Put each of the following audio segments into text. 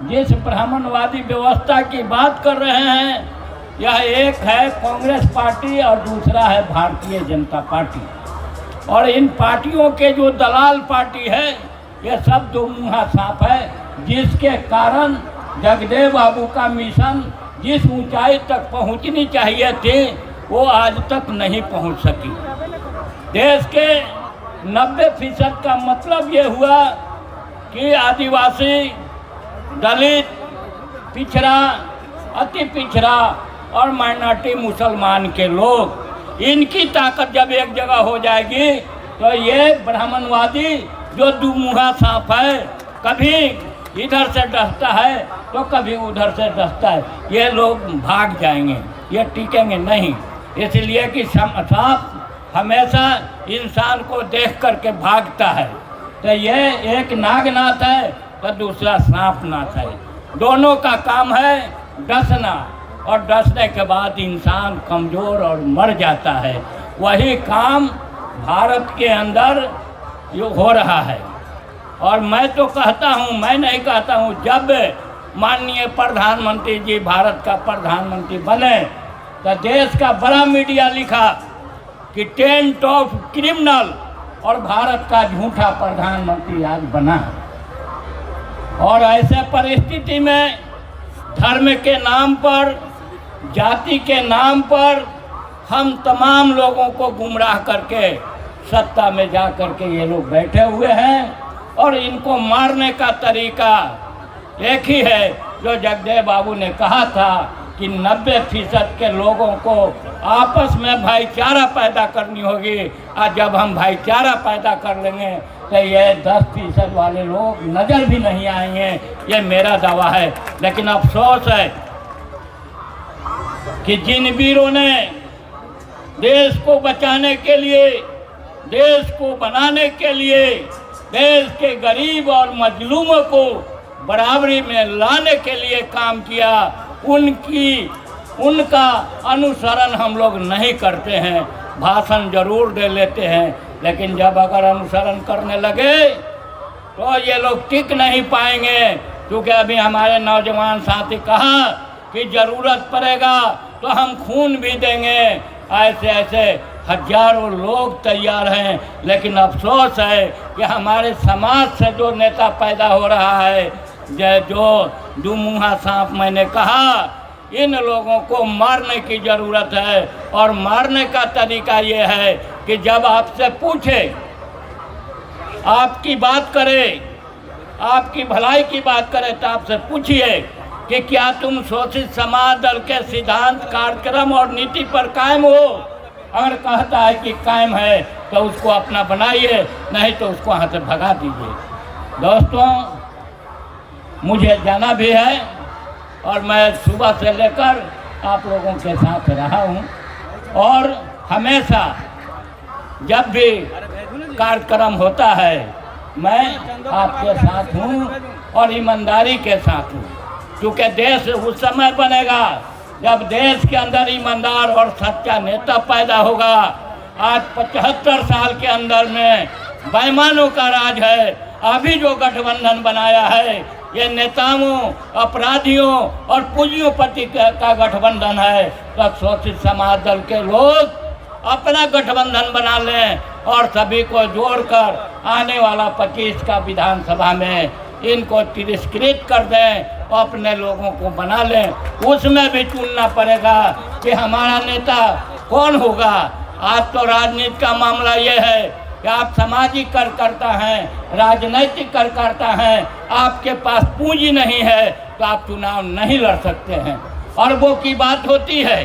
जिस ब्राह्मणवादी व्यवस्था की बात कर रहे हैं, यह एक है कांग्रेस पार्टी और दूसरा है भारतीय जनता पार्टी। और इन पार्टियों के जो दलाल पार्टी है, ये सब दो मुँहा सांप है, जिसके कारण जगदेव बाबू का मिशन जिस ऊंचाई तक पहुंचनी चाहिए थी, वो आज तक नहीं पहुंच सकी। देश के 90% का मतलब ये हुआ कि आदिवासी, दलित, पिछड़ा, अति पिछड़ा और माइनॉरिटी मुसलमान के लोग, इनकी ताकत जब एक जगह हो जाएगी तो ये ब्राह्मणवादी जो दुमुहा सांप है, कभी इधर से डसता है तो कभी उधर से डसता है, ये लोग भाग जाएंगे, ये टिकेंगे नहीं। इसलिए कि सांप हमेशा इंसान को देख करके भागता है। तो ये एक नागनाथ है तो दूसरा सांपनाथ है। दोनों का काम है डसना, और डसने के बाद इंसान कमज़ोर और मर जाता है। वही काम भारत के अंदर हो रहा है। और मैं तो कहता हूँ, मैं नहीं कहता हूँ, जब माननीय प्रधानमंत्री जी भारत का प्रधानमंत्री बने तो देश का बड़ा मीडिया लिखा कि 10 टॉप क्रिमिनल, और भारत का झूठा प्रधानमंत्री आज बना। और ऐसे परिस्थिति में धर्म के नाम पर, जाति के नाम पर हम तमाम लोगों को गुमराह करके सत्ता में जा करके ये लोग बैठे हुए हैं। और इनको मारने का तरीका एक ही है जो जगदेव बाबू ने कहा था कि 90% के लोगों को आपस में भाईचारा पैदा करनी होगी। और जब हम भाईचारा पैदा कर लेंगे तो ये 10% वाले लोग नज़र भी नहीं आएंगे, ये मेरा दावा है। लेकिन अफसोस है कि जिन वीरों ने देश को बचाने के लिए, देश को बनाने के लिए, देश के गरीब और मजलूमों को बराबरी में लाने के लिए काम किया, उनका अनुसरण हम लोग नहीं करते हैं। भाषण जरूर दे लेते हैं, लेकिन जब अगर अनुसरण करने लगे तो ये लोग टिक नहीं पाएंगे। क्योंकि अभी हमारे नौजवान साथी कहा कि ज़रूरत पड़ेगा तो हम खून भी देंगे। ऐसे ऐसे हजारों लोग तैयार हैं, लेकिन अफसोस है कि हमारे समाज से जो नेता पैदा हो रहा है, जो दुमुहा सांप मैंने कहा, इन लोगों को मारने की ज़रूरत है। और मारने का तरीका ये है कि जब आपसे पूछे, आपकी बात करे, आपकी भलाई की बात करे, तो आपसे पूछिए कि क्या तुम शोषित समाज दल के सिद्धांत, कार्यक्रम और नीति पर कायम हो। अगर कहता है कि कायम है तो उसको अपना बनाइए, नहीं तो उसको वहाँ से भगा दीजिए। दोस्तों, मुझे जाना भी है और मैं सुबह से लेकर आप लोगों के साथ रहा हूँ। और हमेशा जब भी कार्यक्रम होता है मैं आपके साथ हूँ और ईमानदारी के साथ हूँ। क्योंकि देश उस समय बनेगा जब देश के अंदर ईमानदार और सच्चा नेता पैदा होगा। आज 75 साल के अंदर में बेईमानों का राज है। अभी जो गठबंधन बनाया है ये नेताओं, अपराधियों और पूंजीपति का गठबंधन है। तो शोषित समाज दल के लोग अपना गठबंधन बना लें और सभी को जोड़कर आने वाला 25 का विधानसभा में इनको तिरस्कृत कर दें और अपने लोगों को बना लें। उसमें भी चुनना पड़ेगा कि हमारा नेता कौन होगा। आज तो राजनीति का मामला ये है कि आप सामाजिक कार्यकर्ता हैं, राजनैतिक कार्यकर्ता हैं, आपके पास पूंजी नहीं है तो आप चुनाव नहीं लड़ सकते हैं। और वो की बात होती है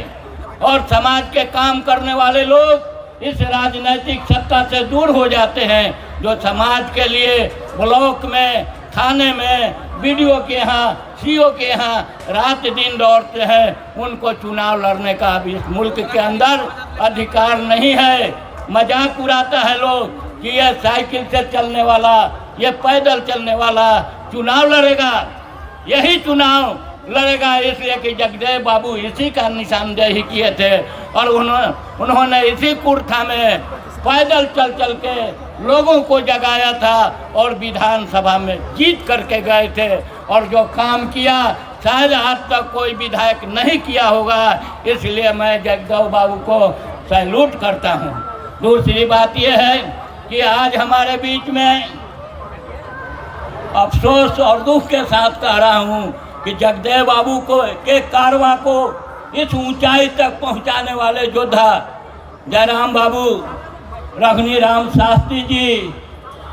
और समाज के काम करने वाले लोग इस राजनैतिक सत्ता से दूर हो जाते हैं। जो समाज के लिए ब्लॉक में, थाने में, बीडीओ के यहाँ, सीओ के यहाँ रात दिन दौड़ते हैं, उनको चुनाव लड़ने का अभी इस मुल्क के अंदर अधिकार नहीं है। मजाक उड़ाता है लोग कि ये साइकिल से चलने वाला, ये पैदल चलने वाला चुनाव लड़ेगा। यही चुनाव लड़ेगा इसलिए कि जगदेव बाबू इसी का निशानदेही किए थे और उन्होंने इसी कुर्था में पैदल चल चल के लोगों को जगाया था और विधानसभा में जीत करके गए थे। और जो काम किया शायद आज तक कोई विधायक नहीं किया होगा, इसलिए मैं जगदेव बाबू को सैल्यूट करता हूँ। दूसरी बात यह है कि आज हमारे बीच में अफसोस और दुख के साथ कह रहा हूँ कि जगदेव बाबू को के कारवां को इस ऊंचाई तक पहुँचाने वाले योद्धा जयराम बाबू, रघुनीराम शास्त्री जी,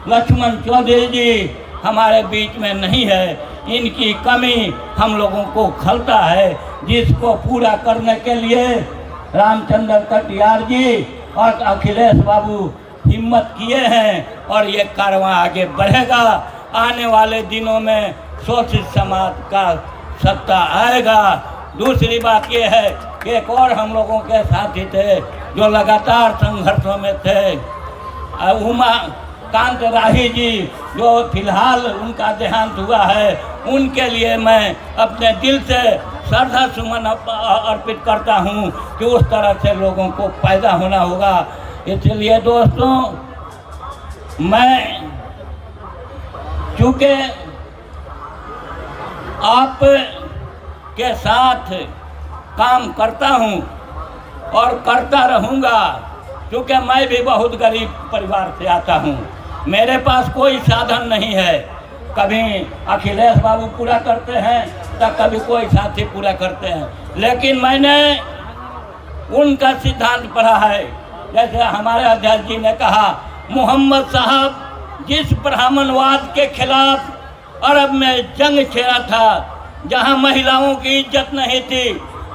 लक्ष्मण चौधरी जी हमारे बीच में नहीं है। इनकी कमी हम लोगों को खलता है, जिसको पूरा करने के लिए रामचंद्र कटियार जी और अखिलेश बाबू हिम्मत किए हैं और ये कारवां आगे बढ़ेगा। आने वाले दिनों में शोषित समाज का सत्ता आएगा। दूसरी बात ये है कि एक और हम लोगों के साथी थे जो लगातार संघर्षों में थे, उमा कांत राही जी, जो फिलहाल उनका देहांत हुआ है, उनके लिए मैं अपने दिल से श्रद्धा सुमन अर्पित करता हूं कि उस तरह से लोगों को पैदा होना होगा। इसलिए दोस्तों, मैं चूँकि आप के साथ काम करता हूं और करता रहूंगा, क्योंकि मैं भी बहुत गरीब परिवार से आता हूं, मेरे पास कोई साधन नहीं है। कभी अखिलेश बाबू पूरा करते हैं तो कभी कोई साथी पूरा करते हैं, लेकिन मैंने उनका सिद्धांत पढ़ा है। जैसे हमारे अध्यक्ष जी ने कहा, मोहम्मद साहब जिस ब्राह्मणवाद के खिलाफ अरब में जंग छेड़ा था, जहां महिलाओं की इज्जत नहीं थी,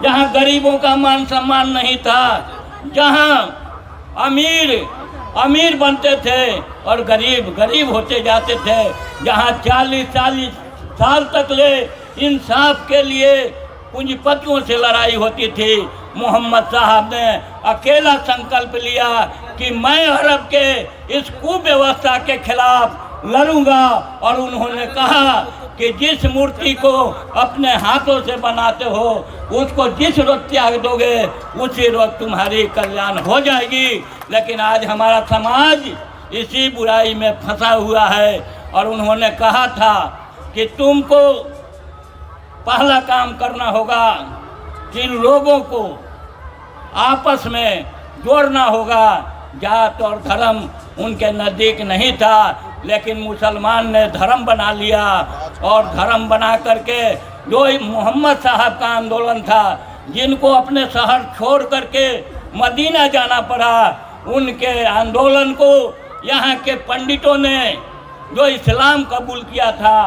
जहां गरीबों का मान सम्मान नहीं था, जहां अमीर बनते थे और गरीब गरीब होते जाते थे, जहां 40 साल तक ले इंसाफ के लिए पूंजीपतियों से लड़ाई होती थी, मोहम्मद साहब ने अकेला संकल्प लिया कि मैं अरब के इस कुव्यवस्था के खिलाफ लड़ूंगा। और उन्होंने कहा कि जिस मूर्ति को अपने हाथों से बनाते हो, उसको जिस रोज त्याग दोगे उसी रोज तुम्हारी कल्याण हो जाएगी। लेकिन आज हमारा समाज इसी बुराई में फंसा हुआ है। और उन्होंने कहा था कि तुमको पहला काम करना होगा कि लोगों को आपस में जोड़ना होगा। जात और धर्म उनके नज़दीक नहीं था, लेकिन मुसलमान ने धर्म बना लिया और धर्म बना करके जो मोहम्मद साहब का आंदोलन था, जिनको अपने शहर छोड़ करके मदीना जाना पड़ा, उनके आंदोलन को यहाँ के पंडितों ने जो इस्लाम कबूल किया था,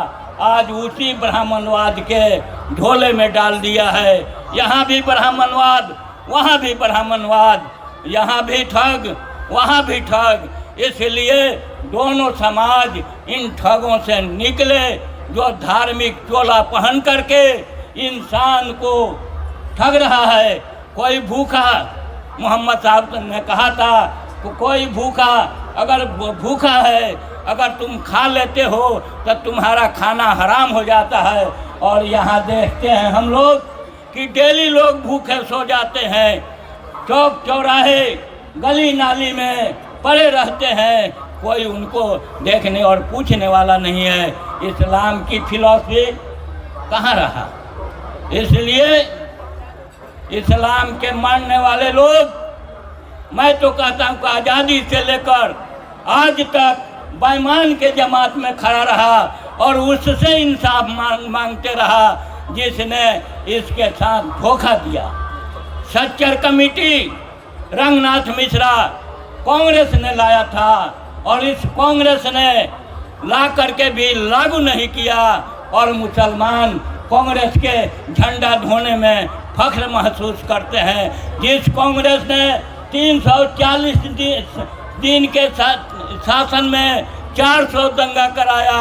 आज उसी ब्राह्मणवाद के झोले में डाल दिया है। यहाँ भी ब्राह्मणवाद, वहाँ भी ब्राह्मणवाद, यहाँ भी ठग, वहाँ भी ठग। इसलिए दोनों समाज इन ठगों से निकले, जो धार्मिक चोला पहन करके इंसान को ठग रहा है। कोई भूखा, मोहम्मद साहब ने कहा था, कोई भूखा अगर भूखा है, अगर तुम खा लेते हो तो तुम्हारा खाना हराम हो जाता है। और यहाँ देखते हैं हम लोग कि डेली लोग भूखे सो जाते हैं, चौक चौराहे गली नाली में पड़े रहते हैं, कोई उनको देखने और पूछने वाला नहीं है। इस्लाम की फिलॉसफी कहाँ रहा? इसलिए इस्लाम के मानने वाले लोग, मैं तो कहता हूँ कि आज़ादी से लेकर आज तक बेईमान के जमात में खड़ा रहा और उससे इंसाफ मांगते रहा जिसने इसके साथ धोखा दिया। सच्चर कमेटी रंगनाथ मिश्रा कांग्रेस ने लाया था और इस कांग्रेस ने ला करके भी लागू नहीं किया और मुसलमान कांग्रेस के झंडा ढोने में फख्र महसूस करते हैं। जिस कांग्रेस ने 340 दिन के शासन में 400 दंगा कराया,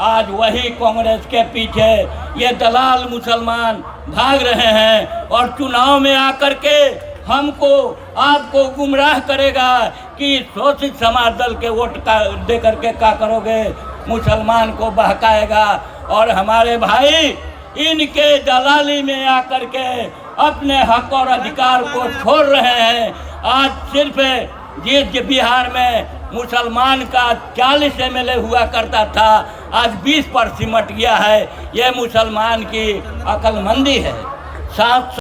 आज वही कांग्रेस के पीछे ये दलाल मुसलमान भाग रहे हैं और चुनाव में आकर के हमको आपको गुमराह करेगा कि शोषित समाज दल के वोट का दे करके क्या करोगे, मुसलमान को बहकाएगा। और हमारे भाई इनके दलाली में आकर के अपने हक और अधिकार को छोड़ रहे हैं। आज सिर्फ जिस बिहार में मुसलमान का 40 MLA हुआ करता था, आज 20 पर सिमट गया है। यह मुसलमान की अक्लमंदी है।